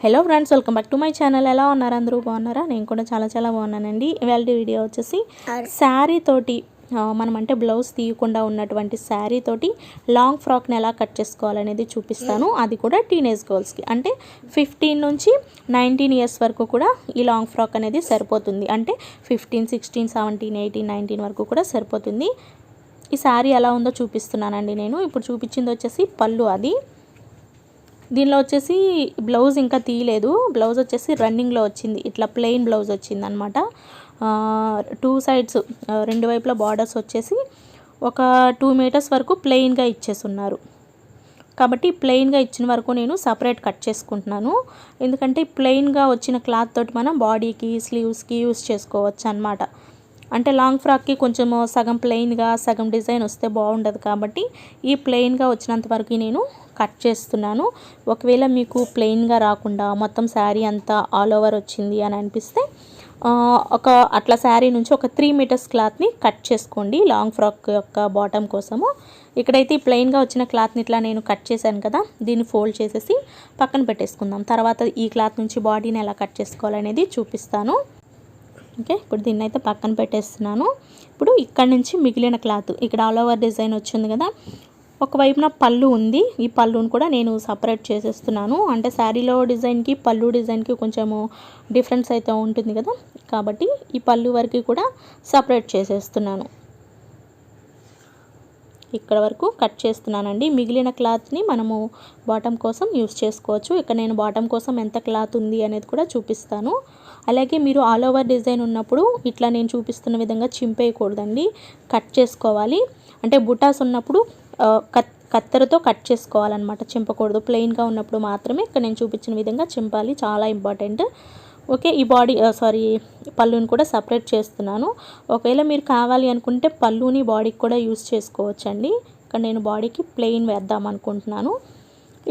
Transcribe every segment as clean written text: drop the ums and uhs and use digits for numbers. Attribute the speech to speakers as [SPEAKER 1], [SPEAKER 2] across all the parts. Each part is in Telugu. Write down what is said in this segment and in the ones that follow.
[SPEAKER 1] Hello friends, welcome back to my channel. ఎలా ఉన్నారు? అందరూ బాగున్నారా? నేను కూడా చాలా బాగున్నానండి. ఇవాళ వీడియో వచ్చేసి శారీ తోటి మనం అంటే బ్లౌజ్ తీయకుండా ఉన్నటువంటి శారీ తోటి లాంగ్ ఫ్రాక్ని ఎలా కట్ చేసుకోవాలనేది చూపిస్తాను. అది కూడా టీనేజ్ గర్ల్స్కి, అంటే 15 నుంచి 19 ఇయర్స్ వరకు కూడా ఈ లాంగ్ ఫ్రాక్ అనేది సరిపోతుంది. అంటే 15, 16, 17, 18, 19 వరకు కూడా సరిపోతుంది. ఈ శారీ ఎలా ఉందో చూపిస్తున్నానండి. నేను ఇప్పుడు చూపించింది వచ్చేసి పళ్ళు. అది దీనిలో వచ్చేసి బ్లౌజ్ ఇంకా తీయలేదు. బ్లౌజ్ వచ్చేసి రన్నింగ్లో వచ్చింది. ఇట్లా ప్లెయిన్ బ్లౌజ్ వచ్చింది అనమాట. 2 సైడ్స్, 2 వైపులా బార్డర్స్ వచ్చేసి ఒక 2 మీటర్స్ వరకు ప్లెయిన్గా ఇచ్చేస్తున్నారు. కాబట్టి ప్లెయిన్గా ఇచ్చిన వరకు నేను సపరేట్ కట్ చేసుకుంటున్నాను. ఎందుకంటే ప్లెయిన్గా వచ్చిన క్లాత్ తోటి మనం బాడీకి, స్లీవ్స్కి యూస్ చేసుకోవచ్చు అనమాట. అంటే లాంగ్ ఫ్రాక్కి కొంచెం సగం ప్లెయిన్గా సగం డిజైన్ వస్తే బాగుండదు. కాబట్టి ఈ ప్లెయిన్గా వచ్చినంత వరకు నేను కట్ చేస్తున్నాను. ఒకవేళ మీకు ప్లెయిన్గా రాకుండా మొత్తం శారీ అంతా ఆల్ ఓవర్ వచ్చింది అని అనిపిస్తే అట్లా శారీ నుంచి ఒక 3 మీటర్స్ క్లాత్ని కట్ చేసుకోండి లాంగ్ ఫ్రాక్ యొక్క బాటమ్ కోసము. ఇక్కడైతే ప్లెయిన్గా వచ్చిన క్లాత్ని ఇట్లా నేను కట్ చేశాను కదా, దీన్ని ఫోల్డ్ చేసేసి పక్కన పెట్టేసుకుందాం. తర్వాత ఈ క్లాత్ నుంచి బాడీని ఎలా కట్ చేసుకోవాలనేది చూపిస్తాను. ఓకే, ఇప్పుడు దీన్ని అయితే పక్కన పెట్టేస్తున్నాను. ఇప్పుడు ఇక్కడ నుంచి మిగిలిన క్లాత్, ఇక్కడ ఆల్ ఓవర్ డిజైన్ వచ్చింది కదా, ఒకవైపున పళ్ళు ఉంది. ఈ పళ్ళుని కూడా నేను సపరేట్ చేసేస్తున్నాను. అంటే శారీలో డిజైన్కి పళ్ళు డిజైన్కి కొంచెము డిఫరెన్స్ అయితే ఉంటుంది కదా, కాబట్టి ఈ పళ్ళు వరకు కూడా సపరేట్ చేసేస్తున్నాను. ఇక్కడ వరకు కట్ చేస్తున్నానండి. మిగిలిన క్లాత్ని మనము బాటమ్ కోసం యూస్ చేసుకోవచ్చు. ఇక్కడ నేను బాటమ్ కోసం ఎంత క్లాత్ ఉంది అనేది కూడా చూపిస్తాను. అలాగే మీరు ఆల్ ఓవర్ డిజైన్ ఉన్నప్పుడు ఇట్లా నేను చూపిస్తున్న విధంగా చింపేయకూడదండి, కట్ చేసుకోవాలి. అంటే బుటాస్ ఉన్నప్పుడు కత్తెరతో కట్ చేసుకోవాలన్నమాట, చింపకూడదు. ప్లెయిన్గా ఉన్నప్పుడు మాత్రమే ఇక్కడ నేను చూపించిన విధంగా చింపాలి, చాలా ఇంపార్టెంట్. ఓకే, ఈ పళ్ళుని కూడా సపరేట్ చేస్తున్నాను. ఒకవేళ మీరు కావాలి అనుకుంటే పళ్ళుని బాడీకి కూడా యూస్ చేసుకోవచ్చండి. ఇక్కడ నేను బాడీకి ప్లెయిన్ వేద్దాం అనుకుంటున్నాను.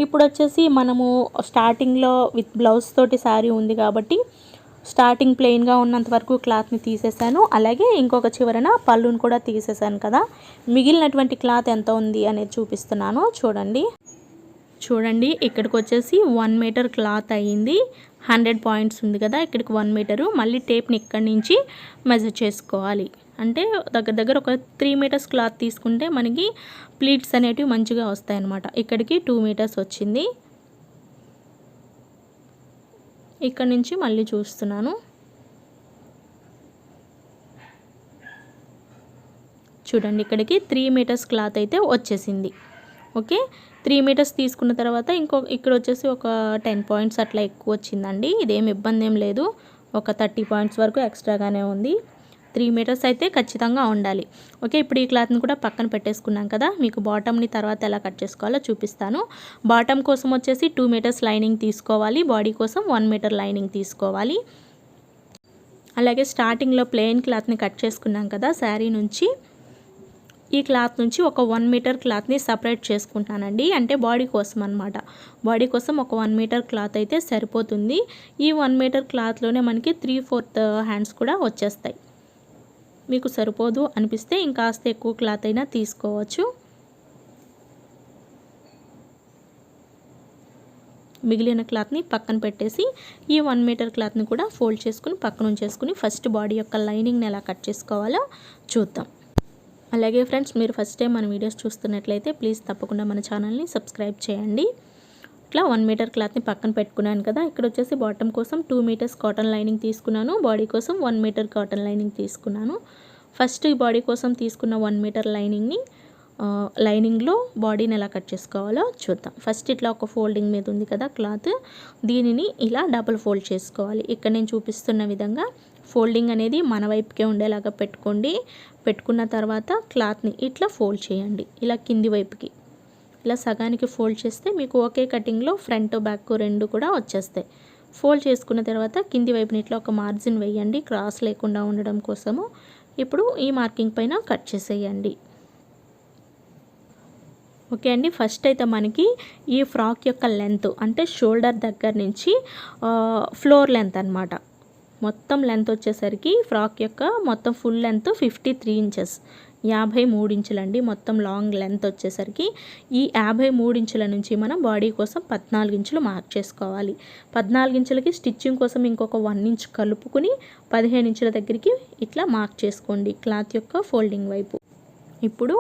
[SPEAKER 1] ఇప్పుడు వచ్చేసి మనము స్టార్టింగ్లో విత్ బ్లౌజ్ తోటి శారీ ఉంది కాబట్టి స్టార్టింగ్ ప్లెయిన్గా ఉన్నంత వరకు క్లాత్ని తీసేసాను. అలాగే ఇంకొక చివరన పళ్ళుని కూడా తీసేసాను కదా, మిగిలినటువంటి క్లాత్ ఎంత ఉంది అనేది చూపిస్తున్నాను. చూడండి ఇక్కడికి వచ్చేసి 1 మీటర్ క్లాత్ అయ్యింది. 100 పాయింట్స్ ఉంది కదా, ఇక్కడికి 1 మీటరు. మళ్ళీ టేప్ని ఇక్కడి నుంచి మెజర్ చేసుకోవాలి. అంటే దగ్గర ఒక 3 మీటర్స్ క్లాత్ తీసుకుంటే మనకి ప్లీట్స్ అనేటివి మంచిగా వస్తాయి అన్నమాట. ఇక్కడికి 2 మీటర్స్ వచ్చింది. ఇక్కడ నుంచి మళ్ళీ చూస్తున్నాను. చూడండి ఇక్కడికి 3 మీటర్స్ క్లాత్ అయితే వచ్చేసింది. ఓకే, 3 మీటర్స్ తీసుకున్న తర్వాత ఇక్కడ వచ్చేసి ఒక 10 పాయింట్స్ అట్లా ఎక్కువ వచ్చిందండి. ఇదేం ఇబ్బంది ఏం లేదు, ఒక 30 పాయింట్స్ వరకు ఎక్స్ట్రాగానే ఉంది. 3 మీటర్స్ అయితే ఖచ్చితంగా ఉండాలి. ఓకే, ఇప్పుడు ఈ క్లాత్ని కూడా పక్కన పెట్టేసుకున్నాం కదా, మీకు బాటమ్ని తర్వాత ఎలా కట్ చేసుకోవాలో చూపిస్తాను. బాటమ్ కోసం వచ్చేసి 2 మీటర్స్ లైనింగ్ తీసుకోవాలి, బాడీ కోసం 1 మీటర్ లైనింగ్ తీసుకోవాలి. అలాగే స్టార్టింగ్లో ప్లెయిన్ క్లాత్ని కట్ చేసుకున్నాం కదా శారీ నుంచి, ఈ క్లాత్ నుంచి ఒక 1 మీటర్ క్లాత్ని సపరేట్ చేసుకుంటానండి. అంటే బాడీ కోసం అనమాట. బాడీ కోసం ఒక 1 మీటర్ క్లాత్ అయితే సరిపోతుంది. ఈ 1 మీటర్ క్లాత్లోనే మనకి 3/4 హ్యాండ్స్ కూడా వచ్చేస్తాయి. మీకు సరిపోదు అనిపిస్తే ఇంకాస్త ఎక్కువ క్లాత్ అయినా తీసుకోవచ్చు. మిగిలిన క్లాత్ని పక్కన పెట్టేసి ఈ 1 మీటర్ క్లాత్ని కూడా ఫోల్డ్ చేసుకుని పక్కన ఉంచేసుకుని ఫస్ట్ బాడీ యొక్క లైనింగ్ని ఎలా కట్ చేసుకోవాలో చూద్దాం. అలాగే ఫ్రెండ్స్, మీరు ఫస్ట్ టైం మన వీడియోస్ చూస్తున్నట్లయితే ప్లీజ్ తప్పకుండా మన ఛానల్ని సబ్స్క్రైబ్ చేయండి. ఇట్లా 1 మీటర్ క్లాత్ని పక్కన పెట్టుకున్నాను కదా, ఇక్కడ వచ్చేసి బాటమ్ కోసం 2 మీటర్స్ కాటన్ లైనింగ్ తీసుకున్నాను, బాడీ కోసం 1 మీటర్ కాటన్ లైనింగ్ తీసుకున్నాను. ఫస్ట్ ఈ బాడీ కోసం తీసుకున్న 1 మీటర్ లైనింగ్లో బాడీని ఎలా కట్ చేసుకోవాలో చూద్దాం. ఫస్ట్ ఇట్లా ఒక ఫోల్డింగ్ మీద ఉంది కదా క్లాత్, దీనిని ఇలా డబుల్ ఫోల్డ్ చేసుకోవాలి. ఇక్కడ నేను చూపిస్తున్న విధంగా ఫోల్డింగ్ అనేది మన వైపుకే ఉండేలాగా పెట్టుకోండి. పెట్టుకున్న తర్వాత క్లాత్ని ఇట్లా ఫోల్డ్ చేయండి, ఇలా కింది వైపుకి ఇలా సగానికి ఫోల్డ్ చేస్తే మీకు ఒకే కటింగ్లో ఫ్రంట్ బ్యాక్ 2 కూడా వచ్చేస్తాయి. ఫోల్డ్ చేసుకున్న తర్వాత కింది వైపుని ఇట్లా ఒక మార్జిన్ వేయండి, క్రాస్ లేకుండా ఉండడం కోసము. ఇప్పుడు ఈ మార్కింగ్ పైన కట్ చేసేయండి. ఓకే అండి, ఫస్ట్ అయితే మనకి ఈ ఫ్రాక్ యొక్క లెంత్ అంటే షోల్డర్ దగ్గర నుంచి ఫ్లోర్ లెంత్ అనమాట, మొత్తం లెంత్ వచ్చేసరికి ఫ్రాక్ యొక్క మొత్తం ఫుల్ లెంత్ 53 ఇంచెస్. 53 ఇంచులండి మొత్తం లాంగ్ లెంత్ వచ్చేసరికి. ఈ 53 ఇంచుల నుంచి మనం బాడీ కోసం 14 ఇంచులు మార్క్ చేసుకోవాలి. 14 ఇంచులకి స్టిచ్చింగ్ కోసం ఇంకొక 1 ఇంచ్ కలుపుకుని 15 ఇంచుల దగ్గరికి ఇట్లా మార్క్ చేసుకోండి క్లాత్ యొక్క ఫోల్డింగ్ వైపు. ఇప్పుడు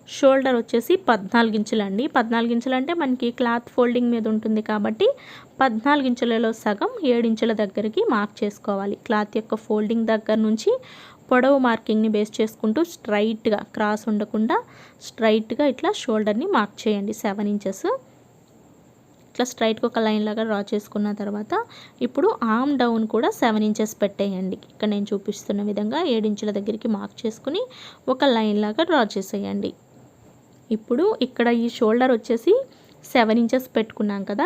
[SPEAKER 1] షోల్డర్ వచ్చేసి 14 ఇంచులండి. 14 ఇంచులు అంటే మనకి క్లాత్ ఫోల్డింగ్ మీద ఉంటుంది కాబట్టి 14 ఇంచులలో సగం 7 ఇంచుల దగ్గరికి మార్క్ చేసుకోవాలి. క్లాత్ యొక్క ఫోల్డింగ్ దగ్గర నుంచి పొడవు మార్కింగ్ని బేస్ చేసుకుంటూ స్ట్రైట్గా, క్రాస్ ఉండకుండా స్ట్రైట్గా ఇట్లా షోల్డర్ని మార్క్ చేయండి 7 ఇంచెస్. ఇట్లా స్ట్రైట్గా ఒక లైన్ లాగా డ్రా చేసుకున్న తర్వాత ఇప్పుడు ఆర్మ్ డౌన్ కూడా 7 ఇంచెస్ పెట్టేయండి. ఇక్కడ నేను చూపిస్తున్న విధంగా 7 ఇంచుల దగ్గరికి మార్క్ చేసుకుని ఒక లైన్ లాగా డ్రా చేసేయండి. ఇప్పుడు ఇక్కడ ఈ షోల్డర్ వచ్చేసి 7 ఇంచెస్ పెట్టుకున్నాం కదా,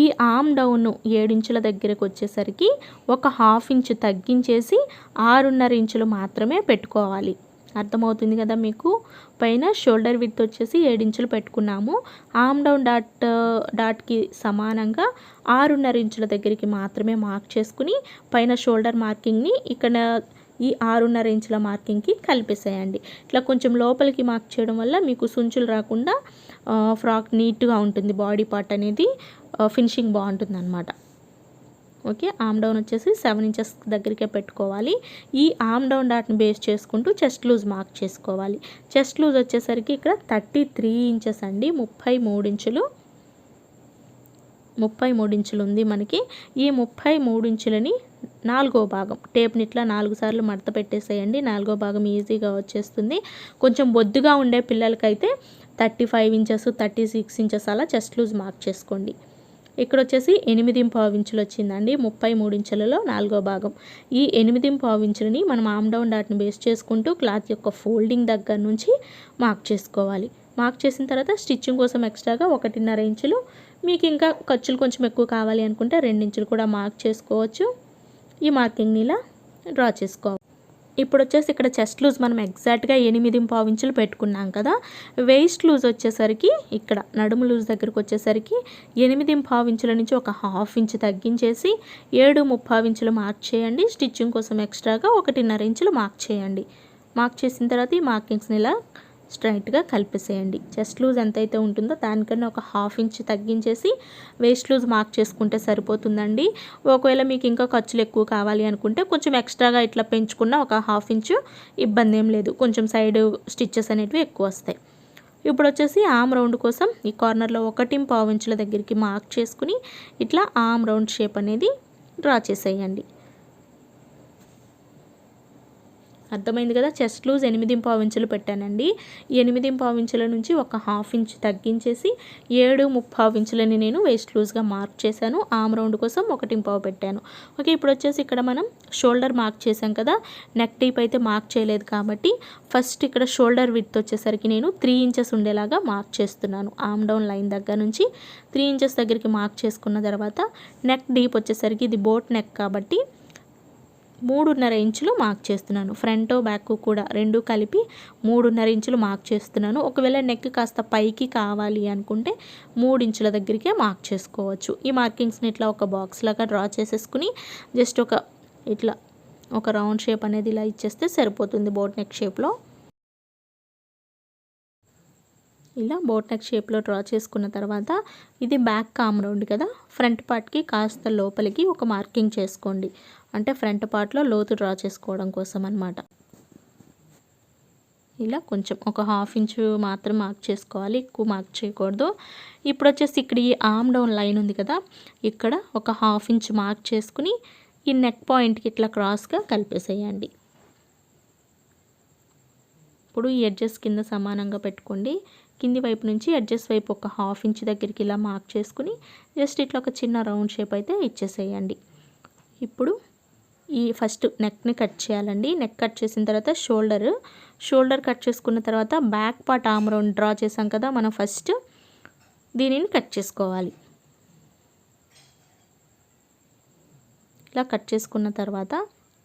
[SPEAKER 1] ఈ ఆర్మ్ డౌన్ 7 ఇంచుల దగ్గరకు వచ్చేసరికి ఒక 1/2 ఇంచు తగ్గించేసి 6.5 ఇంచులు మాత్రమే పెట్టుకోవాలి. అర్థమవుతుంది కదా మీకు. పైన షోల్డర్ విడ్త్ వచ్చేసి 7 ఇంచులు పెట్టుకున్నాము. ఆర్మ్ డౌన్ డాట్కి సమానంగా 6.5 ఇంచుల దగ్గరికి మాత్రమే మార్క్ చేసుకుని పైన షోల్డర్ మార్కింగ్ని ఇక్కడ ఈ 6.5 ఇంచుల మార్కింగ్కి కలిపేసేయండి. ఇట్లా కొంచెం లోపలికి మార్క్ చేయడం వల్ల మీకు సుంచులు రాకుండా ఫ్రాక్ నీట్గా ఉంటుంది. బాడీ పార్ట్ అనేది ఫినిషింగ్ బాగుంటుంది అన్నమాట. ఓకే, ఆర్మ్ డౌన్ వచ్చేసి 7 ఇంచెస్ దగ్గరికే పెట్టుకోవాలి. ఈ ఆర్మ్ డౌన్ డాట్ని బేస్ చేసుకుంటూ చెస్ట్ లూజ్ మార్క్ చేసుకోవాలి. చెస్ట్ లూజ్ వచ్చేసరికి ఇక్కడ 33 ఇంచెస్ అండి, 33 ఇంచులు. 33 ఇంచులు ఉంది మనకి. ఈ 33 ఇంచులని 4వ భాగం టేప్ని ఇట్లా 4 సార్లు మడత పెట్టేసేయండి. 4వ భాగం ఈజీగా వచ్చేస్తుంది. కొంచెం బొద్దుగా ఉండే పిల్లలకైతే 35 ఇంచెస్, 36 ఇంచెస్ అలా చెస్ట్ లూజ్ మార్క్ చేసుకోండి. ఇక్కడ వచ్చేసి 8.5 ఇంచులు వచ్చిందండి. 33 ఇంచులలో 4వ భాగం. ఈ 8.5 ఇంచులని మనం ఆర్మ్ డౌన్ డాట్ని బేస్ చేసుకుంటూ క్లాత్ యొక్క ఫోల్డింగ్ దగ్గర నుంచి మార్క్ చేసుకోవాలి. మార్క్ చేసిన తర్వాత స్టిచ్చింగ్ కోసం ఎక్స్ట్రాగా 1.5 ఇంచులు, మీకు ఇంకా ఖర్చులు కొంచెం ఎక్కువ కావాలి అనుకుంటే 2 ఇంచులు కూడా మార్క్ చేసుకోవచ్చు. ఈ మార్కింగ్ని ఇలా డ్రా చేసుకోవాలి. ఇప్పుడు వచ్చేసి ఇక్కడ చెస్ట్ లూజ్ మనం ఎగ్జాక్ట్గా 8.5 ఇంచులు పెట్టుకున్నాం కదా, వెయిస్ట్ లూజ్ వచ్చేసరికి ఇక్కడ నడుము లూజ్ దగ్గరకు వచ్చేసరికి 8.5 ఇంచుల నుంచి ఒక 1/2 ఇంచు తగ్గించేసి 7.5 ఇంచులు మార్క్ చేయండి. స్టిచ్చింగ్ కోసం ఎక్స్ట్రాగా 1.5 ఇంచులు మార్క్ చేయండి. మార్క్ చేసిన తర్వాత ఈ మార్కింగ్స్ని ఇలా స్ట్రైట్గా కలిపేసేయండి. చెస్ట్ లూజ్ ఎంతైతే ఉంటుందో దానికన్నా ఒక 1/2 ఇంచ్ తగ్గించేసి వేస్ట్ లూజ్ మార్క్ చేసుకుంటే సరిపోతుందండి. ఒకవేళ మీకు ఇంకా ఖర్చులు ఎక్కువ కావాలి అనుకుంటే కొంచెం ఎక్స్ట్రాగా ఇట్లా పెంచుకున్న ఒక 1/2 ఇంచు ఇబ్బంది ఏం లేదు. కొంచెం సైడ్ స్టిచ్చెస్ అనేటివి ఎక్కువ వస్తాయి. ఇప్పుడు వచ్చేసి ఆర్మ్ రౌండ్ కోసం ఈ కార్నర్లో 1.5 ఇంచుల దగ్గరికి మార్క్ చేసుకుని ఇట్లా ఆర్మ్ రౌండ్ షేప్ అనేది డ్రా చేసేయండి. అర్థమైంది కదా. చెస్ట్ లూజ్ 8.5 ఇంచులు పెట్టానండి. 8.5 ఇంచుల నుంచి ఒక 1/2 ఇంచ్ తగ్గించేసి 7.5 ఇంచులని నేను వేస్ట్ లూజ్గా మార్క్ చేశాను. ఆర్మ్ రౌండ్ కోసం 1.5 పెట్టాను. ఓకే, ఇప్పుడు వచ్చేసి ఇక్కడ మనం షోల్డర్ మార్క్ చేసాం కదా, నెక్ డీప్ అయితే మార్క్ చేయలేదు కాబట్టి ఫస్ట్ ఇక్కడ షోల్డర్ విడ్త్ వచ్చేసరికి నేను 3 ఇంచెస్ ఉండేలాగా మార్క్ చేస్తున్నాను. ఆర్మ్ డౌన్ లైన్ దగ్గర నుంచి 3 ఇంచెస్ దగ్గరికి మార్క్ చేసుకున్న తర్వాత నెక్ డీప్ వచ్చేసరికి ఇది బోట్ నెక్ కాబట్టి 3.5 ఇంచులు మార్క్ చేస్తున్నాను. ఫ్రంట్ బ్యాక్ కూడా రెండు కలిపి 3.5 ఇంచులు మార్క్ చేస్తున్నాను. ఒకవేళ నెక్ కాస్త పైకి కావాలి అనుకుంటే 3 ఇంచుల దగ్గరికే మార్క్ చేసుకోవచ్చు. ఈ మార్కింగ్స్ని ఇట్లా ఒక బాక్స్ లాగా డ్రా చేసేసుకుని జస్ట్ ఇట్లా ఒక రౌండ్ షేప్ అనేది ఇలా ఇచ్చేస్తే సరిపోతుంది. బోట్ నెక్ షేప్లో ఇలా బోట్ నెక్ షేప్లో డ్రా చేసుకున్న తర్వాత ఇది బ్యాక్ ఆర్మ్ రౌండ్ కదా, ఫ్రంట్ పార్ట్కి కాస్త లోపలికి ఒక మార్కింగ్ చేసుకోండి. అంటే ఫ్రంట్ పార్ట్లో లోతు డ్రా చేసుకోవడం కోసం అన్నమాట. ఇలా కొంచెం ఒక 1/2 ఇంచు మాత్రం మార్క్ చేసుకోవాలి, ఎక్కువ మార్క్ చేయకూడదు. ఇప్పుడు వచ్చేసి ఇక్కడ ఈ ఆర్మ్ డౌన్ లైన్ ఉంది కదా, ఇక్కడ ఒక 1/2 ఇంచు మార్క్ చేసుకుని ఈ నెక్ పాయింట్కి ఇట్లా క్రాస్గా కలిపేసేయండి. ఇప్పుడు ఈ ఎడ్జెస్ కింద సమానంగా పెట్టుకోండి. కింది వైపు నుంచి ఎడ్జెస్ వైపు ఒక 1/2 ఇంచ్ దగ్గరికి ఇలా మార్క్ చేసుకుని జస్ట్ ఇట్లా ఒక చిన్న రౌండ్ షేప్ అయితే ఇచ్చేసేయండి. ఇప్పుడు ఈ ఫస్ట్ నెక్ని కట్ చేయాలండి. నెక్ కట్ చేసిన తర్వాత షోల్డర్ కట్ చేసుకున్న తర్వాత back part arm round draw చేసాం కదా మనం, ఫస్ట్ దీనిని కట్ చేసుకోవాలి. ఇలా కట్ చేసుకున్న తర్వాత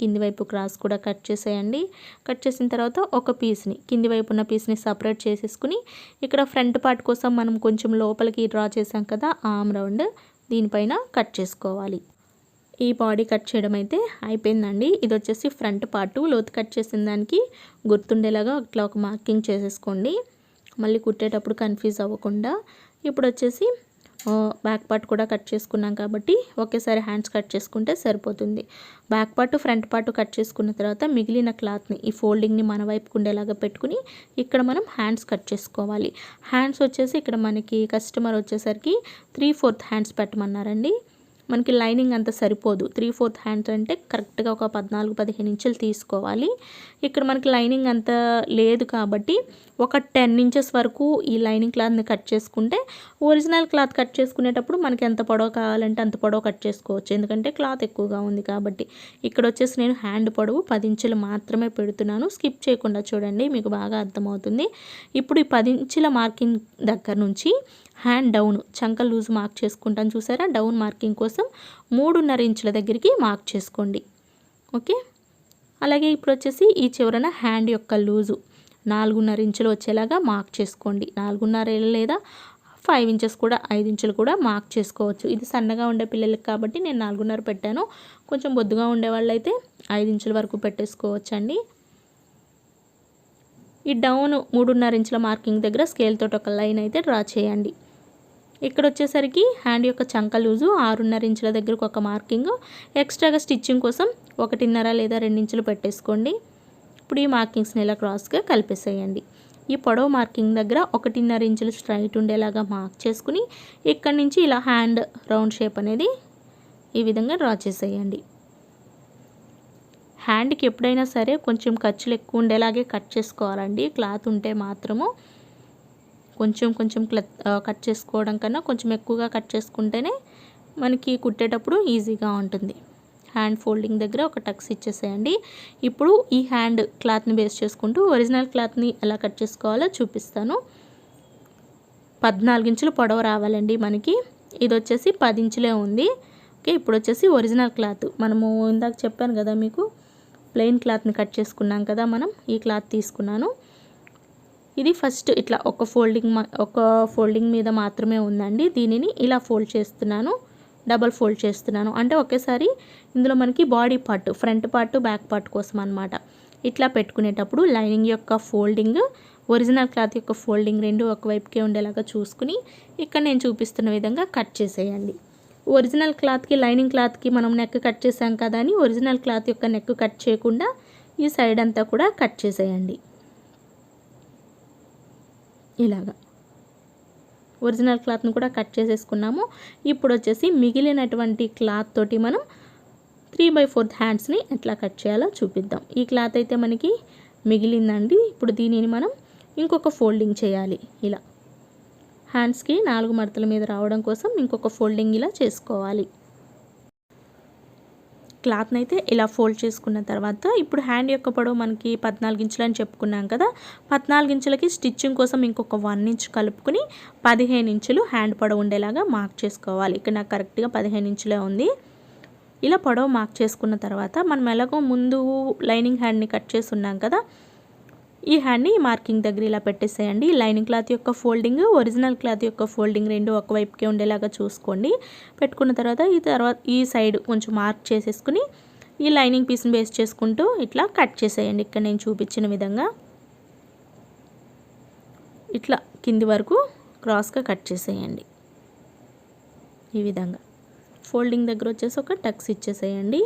[SPEAKER 1] కింది వైపు క్రాస్ కూడా కట్ చేసేయండి. కట్ చేసిన తర్వాత ఒక పీస్ని కింది వైపు ఉన్న పీస్ని సపరేట్ చేసేసుకుని ఇక్కడ ఫ్రంట్ పార్ట్ కోసం మనం కొంచెం లోపలికి డ్రా చేసాం కదా ఆర్మ్ రౌండ్, దీనిపైన కట్ చేసుకోవాలి. ఈ బాడీ కట్ చేయడం అయితే అయిపోయిందండి. ఇది వచ్చేసి ఫ్రంట్ పార్ట్ లోతు కట్ చేసిన దానికి గుర్తుండేలాగా ఇట్లా ఒక మార్కింగ్ చేసేసుకోండి, మళ్ళీ కుట్టేటప్పుడు కన్ఫ్యూజ్ అవ్వకుండా. ఇప్పుడు వచ్చేసి బ్యాక్ పార్ట్ కూడా కట్ చేసుకున్నాం కాబట్టి ఒకేసారి హ్యాండ్స్ కట్ చేసుకుంటే సరిపోతుంది. Back part front part cut చేసుకున్న తర్వాత మిగిలిన క్లాత్ని ఈ ఫోల్డింగ్ని మన వైపుకు ఉండేలాగా పెట్టుకుని ఇక్కడ మనం హ్యాండ్స్ కట్ చేసుకోవాలి. హ్యాండ్స్ వచ్చేసి ఇక్కడ మనకి కస్టమర్ వచ్చేసరికి 3/4 హ్యాండ్స్ పెట్టమన్నారండి. మనకి లైనింగ్ అంత సరిపోదు. 3/4 హ్యాండ్స్ అంటే కరెక్ట్గా ఒక 14-15 ఇంచులు తీసుకోవాలి. ఇక్కడ మనకి లైనింగ్ అంత లేదు కాబట్టి ఒక 10 ఇంచెస్ వరకు ఈ లైనింగ్ క్లాత్ని కట్ చేసుకుంటే ఒరిజినల్ క్లాత్ కట్ చేసుకునేటప్పుడు మనకి ఎంత పొడవు కావాలంటే అంత పొడవు కట్ చేసుకోవచ్చు, ఎందుకంటే క్లాత్ ఎక్కువగా ఉంది కాబట్టి. ఇక్కడ వచ్చేసి నేను హ్యాండ్ పొడవు 10 ఇంచులు మాత్రమే పెడుతున్నాను. స్కిప్ చేయకుండా చూడండి, మీకు బాగా అర్థమవుతుంది. ఇప్పుడు ఈ 10 ఇంచుల మార్కింగ్ దగ్గర నుంచి హ్యాండ్ డౌన్ చంక లూజ్ మార్క్ చేసుకుంటాను చూసారా, డౌన్ మార్కింగ్ కోసం 3.5 ఇంచుల దగ్గరికి మార్క్ చేసుకోండి. ఓకే, అలాగే ఇప్పుడు వచ్చేసి ఈ చివరన హ్యాండ్ యొక్క లూజు 4.5 ఇంచులు వచ్చేలాగా మార్క్ చేసుకోండి. 4.5 లేదా 5 ఇంచెస్ కూడా 5 ఇంచులు కూడా మార్క్ చేసుకోవచ్చు. ఇది సన్నగా ఉండే పిల్లలకి కాబట్టి నేను 4.5 పెట్టాను. కొంచెం బొద్దుగా ఉండే వాళ్ళైతే 5 ఇంచుల వరకు పెట్టేసుకోవచ్చండి. ఈ డౌన్ 3.5 ఇంచుల మార్కింగ్ దగ్గర స్కేల్ తోటి ఒక లైన్ అయితే డ్రా చేయండి. ఇక్కడ వచ్చేసరికి హ్యాండ్ యొక్క చంక లూజు 6.5 ఇంచుల దగ్గరకు ఒక మార్కింగ్, ఎక్స్ట్రాగా స్టిచ్చింగ్ కోసం 1.5 లేదా 2 ఇంచులు పెట్టేసుకోండి. ఇప్పుడు ఈ మార్కింగ్స్ని ఇలా క్రాస్గా కలిపేసేయండి. ఈ పొడవు మార్కింగ్ దగ్గర 1.5 ఇంచులు స్ట్రైట్ ఉండేలాగా మార్క్ చేసుకుని ఇక్కడి నుంచి ఇలా హ్యాండ్ రౌండ్ షేప్ అనేది ఈ విధంగా డ్రా చేసేయండి. హ్యాండ్కి ఎప్పుడైనా సరే కొంచెం ఖర్చులు ఎక్కువ ఉండేలాగే కట్ చేసుకోవాలండి. క్లాత్ ఉంటే మాత్రము కొంచెం కట్ చేసుకోవడం కన్నా కొంచెం ఎక్కువగా కట్ చేసుకుంటేనే మనకి కుట్టేటప్పుడు ఈజీగా ఉంటుంది. హ్యాండ్ ఫోల్డింగ్ దగ్గర ఒక టక్స్ ఇచ్చేసేయండి. ఇప్పుడు ఈ హ్యాండ్ క్లాత్ని బేస్ చేసుకుంటూ ఒరిజినల్ క్లాత్ని ఎలా కట్ చేసుకోవాలో చూపిస్తాను. 14 ఇంచులు పొడవు రావాలండి మనకి. ఇది వచ్చేసి 10 ఇంచులే ఉంది. ఓకే, ఇప్పుడు వచ్చేసి ఒరిజినల్ క్లాత్ మనము ఇందాక చెప్పాను కదా మీకు, ప్లెయిన్ క్లాత్ని కట్ చేసుకున్నాం కదా మనం, ఈ క్లాత్ తీసుకున్నాను. ఇది ఫస్ట్ ఇట్లా ఒక ఫోల్డింగ్ మీద మాత్రమే ఉందండి. దీనిని ఇలా ఫోల్డ్ చేస్తున్నాను, డబల్ ఫోల్డ్ చేస్తున్నాను. అంటే ఒకేసారి ఇందులో మనకి body part front part back part కోసం అనమాట. ఇట్లా పెట్టుకునేటప్పుడు లైనింగ్ యొక్క ఫోల్డింగ్ ఒరిజినల్ క్లాత్ యొక్క ఫోల్డింగ్ రెండు ఒకవైపుకే ఉండేలాగా చూసుకుని ఇక్కడ నేను చూపిస్తున్న విధంగా కట్ చేసేయండి. ఒరిజినల్ క్లాత్కి లైనింగ్ క్లాత్కి మనం నెక్ కట్ చేసాం కదా అని ఒరిజినల్ క్లాత్ యొక్క నెక్ కట్ చేయకుండా ఈ సైడ్ అంతా కూడా కట్ చేసేయండి. ఇలాగా ఒరిజినల్ క్లాత్ను కూడా కట్ చేసేసుకున్నాము. ఇప్పుడు వచ్చేసి మిగిలినటువంటి క్లాత్ తోటి మనం 3/4 హ్యాండ్స్ని ఎట్లా కట్ చేయాలో చూపిద్దాం. ఈ క్లాత్ అయితే మనకి మిగిలిందండి. ఇప్పుడు దీనిని మనం ఇంకొక ఫోల్డింగ్ చేయాలి. ఇలా హ్యాండ్స్కి 4 మడతల మీద రావడం కోసం ఇంకొక ఫోల్డింగ్ ఇలా చేసుకోవాలి. క్లాత్ని అయితే ఇలా ఫోల్డ్ చేసుకున్న తర్వాత ఇప్పుడు హ్యాండ్ యొక్క పొడవు మనకి 14 ఇంచులు అని చెప్పుకున్నాం కదా, 14 ఇంచులకి స్టిచ్చింగ్ కోసం ఇంకొక 1 ఇంచ్ కలుపుకుని 15 ఇంచులు హ్యాండ్ పొడవు ఉండేలాగా మార్క్ చేసుకోవాలి. ఇక్కడ నాకు కరెక్ట్గా 15 ఇంచులే ఉంది. ఇలా పొడవు మార్క్ చేసుకున్న తర్వాత మనం ఎలాగో ముందు లైనింగ్ హ్యాండ్ని కట్ చేసి ఉన్నాం కదా, ఈ హ్యాండ్ని మార్కింగ్ దగ్గర ఇలా పెట్టేసేయండి. లైనింగ్ క్లాత్ యొక్క ఫోల్డింగ్ ఒరిజినల్ క్లాత్ యొక్క ఫోల్డింగ్ రెండు ఒకవైపుకే ఉండేలాగా చూసుకోండి. పెట్టుకున్న తర్వాత ఈ సైడ్ కొంచెం మార్క్ చేసేసుకుని ఈ లైనింగ్ పీస్ని బేస్ చేసుకుంటూ ఇట్లా కట్ చేసేయండి. ఇక్కడ నేను చూపించిన విధంగా ఇట్లా కింది వరకు క్రాస్గా కట్ చేసేయండి. ఈ విధంగా ఫోల్డింగ్ దగ్గర వచ్చేసి ఒక టక్స్ ఇచ్చేసేయండి.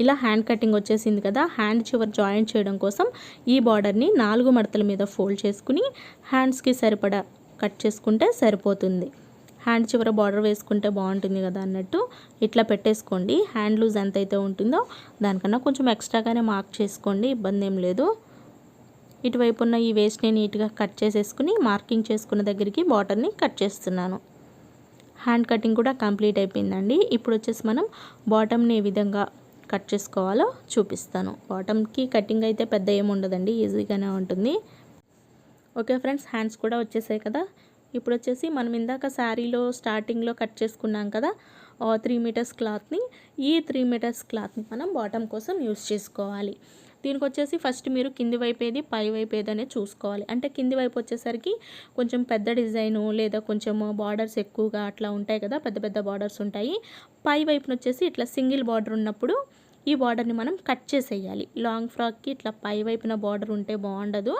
[SPEAKER 1] ఇలా హ్యాండ్ కటింగ్ వచ్చేసింది కదా, హ్యాండ్ చివరి జాయింట్ చేయడం కోసం ఈ బార్డర్ని 4 మడతల మీద ఫోల్డ్ చేసుకుని హ్యాండ్స్కి సరిపడా కట్ చేసుకుంటే సరిపోతుంది. హ్యాండ్ చివర బార్డర్ వేసుకుంటే బాగుంటుంది కదా అన్నట్టు ఇట్లా పెట్టేసుకోండి. హ్యాండ్ లూజ్ ఎంత అయితే ఉంటుందో దానికన్నా కొంచెం ఎక్స్ట్రాగానే మార్క్ చేసుకోండి, ఇబ్బంది ఏం లేదు. ఇటువైపు ఉన్న ఈ వేస్ట్ని నీట్గా కట్ చేసేసుకుని మార్కింగ్ చేసుకున్న దగ్గరికి బార్డర్ని కట్ చేస్తున్నాను. హ్యాండ్ కటింగ్ కూడా కంప్లీట్ అయిపోయిందండి. ఇప్పుడు వచ్చేసి మనం బాటమ్ని ఏ విధంగా కట్ చేసుకోవాలో చూపిస్తాను. బాటమ్కి కటింగ్ అయితే పెద్ద ఏముండదండి, ఈజీగానే ఉంటుంది. ఓకే ఫ్రెండ్స్, హ్యాండ్స్ కూడా వచ్చేసాయి కదా. ఇప్పుడు వచ్చేసి మనం ఇందాక శారీలో స్టార్టింగ్లో కట్ చేసుకున్నాం కదా 3 మీటర్స్ క్లాత్ని, ఈ 3 మీటర్స్ క్లాత్ని మనం బాటమ్ కోసం యూస్ చేసుకోవాలి. దీనికి వచ్చేసి ఫస్ట్ మీరు కింది వైపు ఏది పై వైపు ఏదనే చూసుకోవాలి. అంటే కింది వైపు వచ్చేసరికి కొంచెం పెద్ద డిజైను లేదా కొంచెం బార్డర్స్ ఎక్కువగా అట్లా ఉంటాయి కదా, పెద్ద పెద్ద బార్డర్స్ ఉంటాయి. పై వైపున వచ్చేసి ఇట్లా సింగిల్ బార్డర్ ఉన్నప్పుడు ఈ బార్డర్ని మనం కట్ చేసేయాలి. లాంగ్ ఫ్రాక్కి ఇట్లా పై వైపున బార్డర్ ఉంటే బాగుండదు,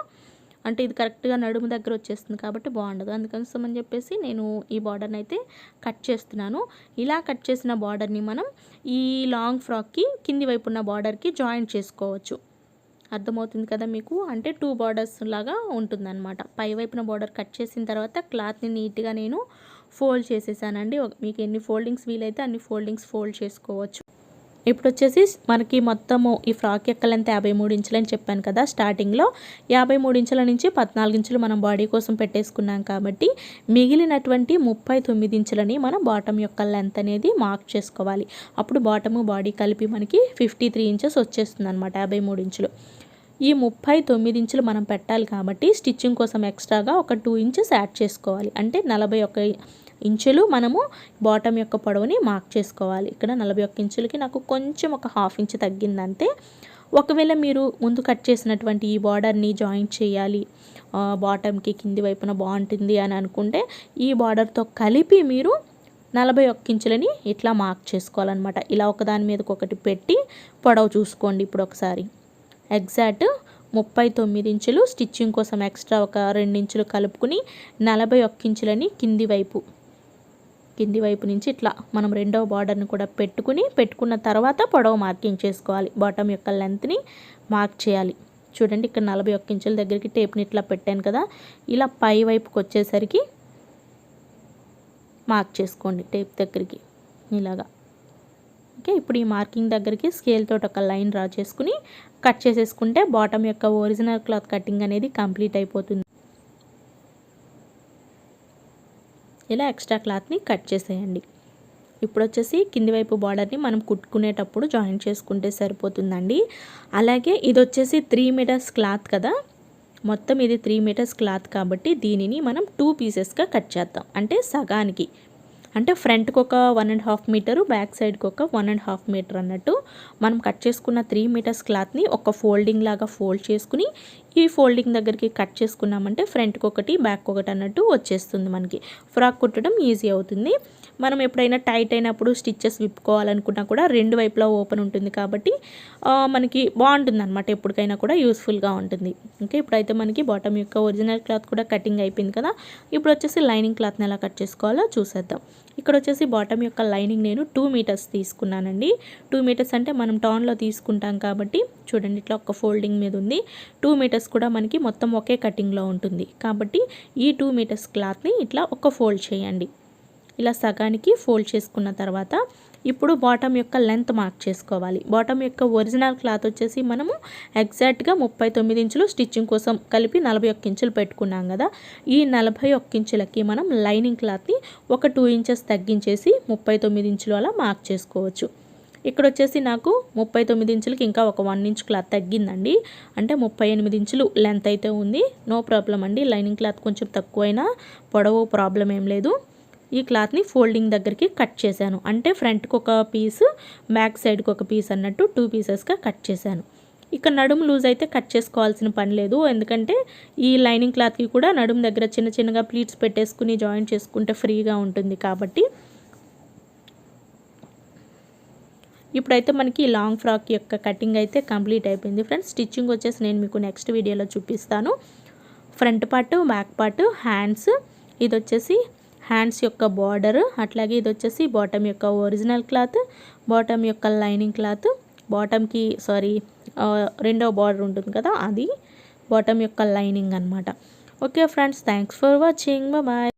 [SPEAKER 1] అంటే ఇది కరెక్ట్గా నడుము దగ్గర వచ్చేస్తుంది కాబట్టి బాగుండదు. అందుకోసం చెప్పేసి నేను ఈ బార్డర్ని అయితే కట్ చేస్తున్నాను. ఇలా కట్ చేసిన బార్డర్ని మనం ఈ లాంగ్ ఫ్రాక్కి కింది వైపు ఉన్న బార్డర్కి జాయింట్ చేసుకోవచ్చు. అర్థమవుతుంది కదా మీకు, అంటే 2 బార్డర్స్ లాగా ఉంటుందన్నమాట. పై వైపున బార్డర్ కట్ చేసిన తర్వాత క్లాత్ని నీట్గా నేను ఫోల్డ్ చేసేసానండి. మీకు ఎన్ని ఫోల్డింగ్స్ వీలైతే అన్ని ఫోల్డింగ్స్ ఫోల్డ్ చేసుకోవచ్చు. ఇప్పుడు వచ్చేసి మనకి మొత్తము ఈ ఫ్రాక్ యొక్క లెంత్ 53 ఇంచులు అని చెప్పాను కదా స్టార్టింగ్లో. 53 ఇంచుల నుంచి 14 ఇంచులు మనం బాడీ కోసం పెట్టేసుకున్నాం కాబట్టి మిగిలినటువంటి 39 ఇంచులని మనం బాటమ్ యొక్క లెంత్ అనేది మార్క్ చేసుకోవాలి. అప్పుడు బాటము బాడీ కలిపి మనకి 53 ఇంచెస్ వచ్చేస్తుంది అనమాట, 53 ఇంచులు. ఈ 39 ఇంచులు మనం పెట్టాలి కాబట్టి స్టిచ్చింగ్ కోసం ఎక్స్ట్రాగా ఒక 2 ఇంచెస్ యాడ్ చేసుకోవాలి. అంటే 41 ఇంచులు మనము బాటమ్ యొక్క పొడవుని మార్క్ చేసుకోవాలి. ఇక్కడ 41 ఇంచులకి నాకు కొంచెం ఒక ½ ఇంచ్ తగ్గిందంతే. ఒకవేళ మీరు ముందు కట్ చేసినటువంటి ఈ బార్డర్ని జాయింట్ చేయాలి, బాటమ్కి కింది వైపున బాగుంటుంది అని అనుకుంటే ఈ బార్డర్తో కలిపి మీరు 41 ఇంచులని ఇట్లా మార్క్ చేసుకోవాలన్నమాట. ఇలా ఒకదాని మీదకి ఒకటి పెట్టి పొడవు చూసుకోండి. ఇప్పుడు ఒకసారి ఎగ్జాక్ట్ 39 ఇంచులు స్టిచ్చింగ్ కోసం ఎక్స్ట్రా ఒక 2 ఇంచులు కలుపుకుని 41 ఇంచులని కింది వైపు నుంచి ఇట్లా మనం రెండవ బార్డర్ని కూడా పెట్టుకున్న తర్వాత పొడవు మార్కింగ్ చేసుకోవాలి. బాటమ్ యొక్క లెంత్ని మార్క్ చేయాలి. చూడండి ఇక్కడ 41 ఇంచుల దగ్గరికి టేప్ని ఇట్లా పెట్టాను కదా, ఇలా పై వైపుకి వచ్చేసరికి మార్క్ చేసుకోండి టేప్ దగ్గరికి ఇలాగా. ఓకే, ఇప్పుడు ఈ మార్కింగ్ దగ్గరికి స్కేల్ తోటి ఒక లైన్ డ్రా చేసుకుని కట్ చేసేసుకుంటే బాటమ్ యొక్క ఒరిజినల్ క్లాత్ కటింగ్ అనేది కంప్లీట్ అయిపోతుంది. ఇలా ఎక్స్ట్రా క్లాత్ని కట్ చేసేయండి. ఇప్పుడు వచ్చేసి కింది వైపు బార్డర్ని మనం కుట్టుకునేటప్పుడు జాయిన్ చేసుకుంటే సరిపోతుందండి. అలాగే ఇది వచ్చేసి 3 మీటర్స్ క్లాత్ కదా, మొత్తం ఇది 3 మీటర్స్ క్లాత్ కాబట్టి దీనిని మనం 2 పీసెస్గా కట్ చేద్దాం. అంటే సగానికి, అంటే ఫ్రంట్కి ఒక 1.5 మీటరు, బ్యాక్ సైడ్కి ఒక 1.5 మీటర్ అన్నట్టు మనం కట్ చేసుకున్న 3 మీటర్స్ క్లాత్ని ఒక ఫోల్డింగ్ లాగా ఫోల్డ్ చేసుకుని ఈ ఫోల్డింగ్ దగ్గరికి కట్ చేసుకున్నామంటే ఫ్రంట్కి ఒకటి బ్యాక్ ఒకటి అన్నట్టు వచ్చేస్తుంది. మనకి ఫ్రాక్ కుట్టడం ఈజీ అవుతుంది. మనం ఎప్పుడైనా టైట్ అయినప్పుడు స్టిచ్చెస్ విప్పుకోవాలనుకున్నా కూడా 2 వైపులా ఓపెన్ ఉంటుంది కాబట్టి మనకి బాగుంటుంది అనమాట, ఎప్పటికైనా కూడా యూస్ఫుల్గా ఉంటుంది. ఓకే, ఇప్పుడైతే మనకి బాటమ్ యొక్క ఒరిజినల్ క్లాత్ కూడా కటింగ్ అయిపోయింది కదా. ఇప్పుడు వచ్చేసి లైనింగ్ క్లాత్ని ఎలా కట్ చేసుకోవాలో చూసేద్దాం. ఇక్కడ వచ్చేసి బాటమ్ యొక్క లైనింగ్ నేను 2 మీటర్స్ తీసుకున్నానండి. 2 మీటర్స్ అంటే మనం టౌన్లో తీసుకుంటాం కాబట్టి చూడండి ఇట్లా ఒక ఫోల్డింగ్ మీద ఉంది. 2 మీటర్స్ కూడా మనకి మొత్తం ఒకే కటింగ్లో ఉంటుంది కాబట్టి ఈ 2 మీటర్స్ క్లాత్ని ఇట్లా ఒక ఫోల్డ్ చేయండి. ఇలా సగానికి ఫోల్డ్ చేసుకున్న తర్వాత ఇప్పుడు బాటమ్ యొక్క లెంత్ మార్క్ చేసుకోవాలి. బాటమ్ యొక్క ఒరిజినల్ క్లాత్ వచ్చేసి మనము ఎగ్జాక్ట్గా 39 ఇంచులు స్టిచ్చింగ్ కోసం కలిపి 41 ఇంచులు పెట్టుకున్నాం కదా. ఈ 41 ఇంచులకి మనం లైనింగ్ క్లాత్ని ఒక 2 ఇంచెస్ తగ్గించేసి 39 ఇంచులు అలా మార్క్ చేసుకోవచ్చు. ఇక్కడ వచ్చేసి నాకు 39 ఇంచులకి ఇంకా ఒక 1 ఇంచ్ క్లాత్ తగ్గిందండి. అంటే 38 ఇంచులు లెంత్ అయితే ఉంది. నో ప్రాబ్లం అండి, లైనింగ్ క్లాత్ కొంచెం తక్కువైనా పొడవు ప్రాబ్లం ఏం లేదు. ఈ క్లాత్ని ఫోల్డింగ్ దగ్గరికి కట్ చేశాను. అంటే ఫ్రంట్కి ఒక పీసు, బ్యాక్ సైడ్కి ఒక పీస్ అన్నట్టు 2 పీసెస్గా కట్ చేశాను. ఇక నడుము లూజ్ అయితే కట్ చేసుకోవాల్సిన పని లేదు, ఎందుకంటే ఈ లైనింగ్ క్లాత్కి కూడా నడుము దగ్గర చిన్న చిన్నగా ప్లీట్స్ పెట్టేసుకుని జాయింట్ చేసుకుంటే ఫ్రీగా ఉంటుంది కాబట్టి. ఇప్పుడైతే మనకి లాంగ్ ఫ్రాక్ యొక్క కటింగ్ అయితే కంప్లీట్ అయిపోయింది ఫ్రెండ్స్. స్టిచ్చింగ్ వచ్చేసి నేను మీకు నెక్స్ట్ వీడియోలో చూపిస్తాను. Front part, back part, hands, ఇది వచ్చేసి హ్యాండ్స్ యొక్క బార్డర్, అట్లాగే ఇది వచ్చేసి బాటమ్ యొక్క ఒరిజినల్ క్లాత్, బాటమ్ యొక్క లైనింగ్ క్లాత్, బాటమ్కి రెండవ బార్డర్ ఉంటుంది కదా అది బాటమ్ యొక్క లైనింగ్ అనమాట. Okay friends, thanks for watching, bye.